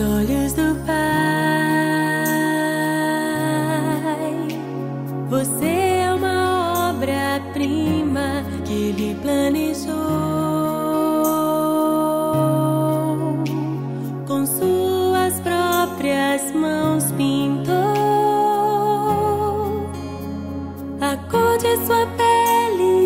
olhos do Pai, você é uma obra-prima que Ele planejou. Com suas próprias mãos pintou a cor de sua pele,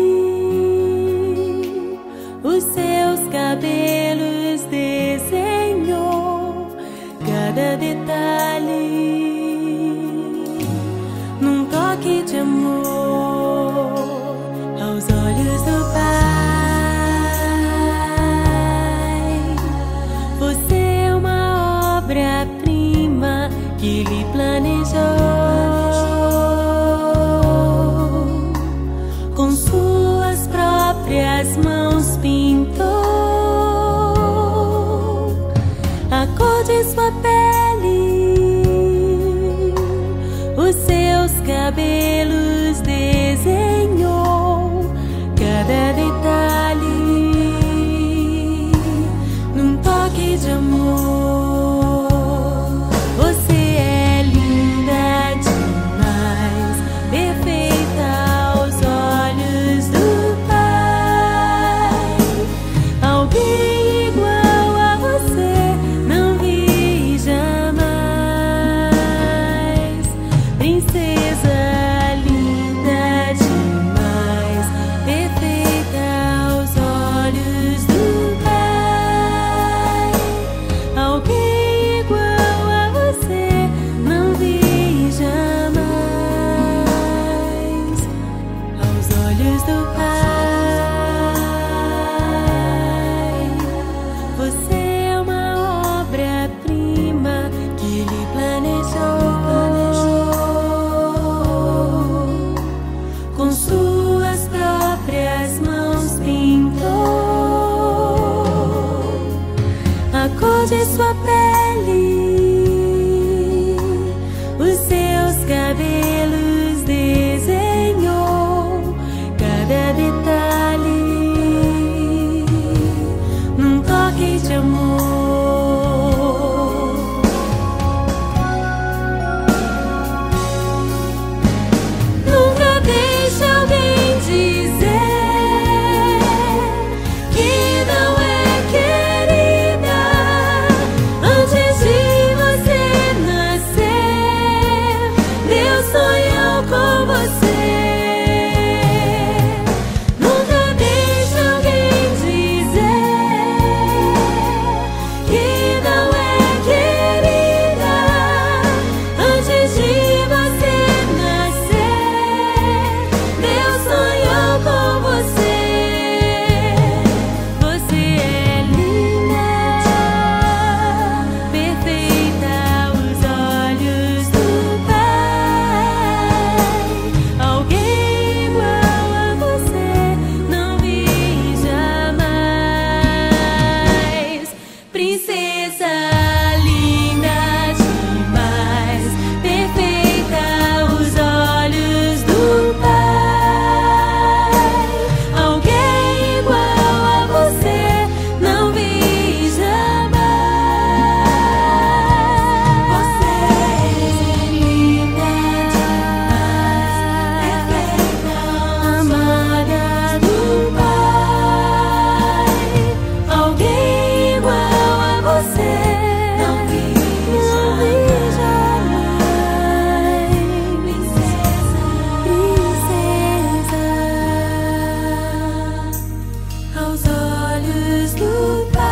os seus cabelos desenhou, cada detalhe num toque de amor aos olhos do Pai. Você é uma obra-prima que Ele planejou. Com suas próprias mãos pintou a cor de sua pele, os seus cabelos desenhou, cada detalhe num toque de amor. Você é linda demais, perfeita aos olhos do Pai. Alguém igual a você não vi jamais. Princesa linda demais, perfeita aos olhos do Pai. Alguém igual a você não vi jamais. Aos olhos do Pai, você é uma obra-prima que Ele planejou. Com suas próprias mãos pintou a cor de sua pele, os seus cabelos desenhou, cada detalhe num toque de amor. Nunca deixe alguém dizer que não é querida antes de você nascer. Deus sonhou com você. Nunca deixe alguém dizer que não é querida antes de você nascer. Deus sonhou com você. Você é linda, perfeita aos olhos do Pai. Alguém igual a você não vi jamais. Princesa linda demais, perfeita aos olhos do Pai. Alguém igual a você não vi jamais. Você é linda demais, perfeita, amada do Pai. Alguém igual a você não vi jamais. Princesa, aos olhos do Pai.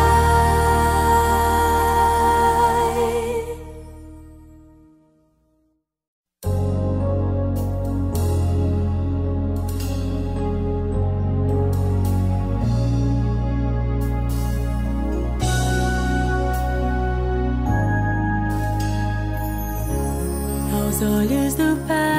Aos olhos do Pai.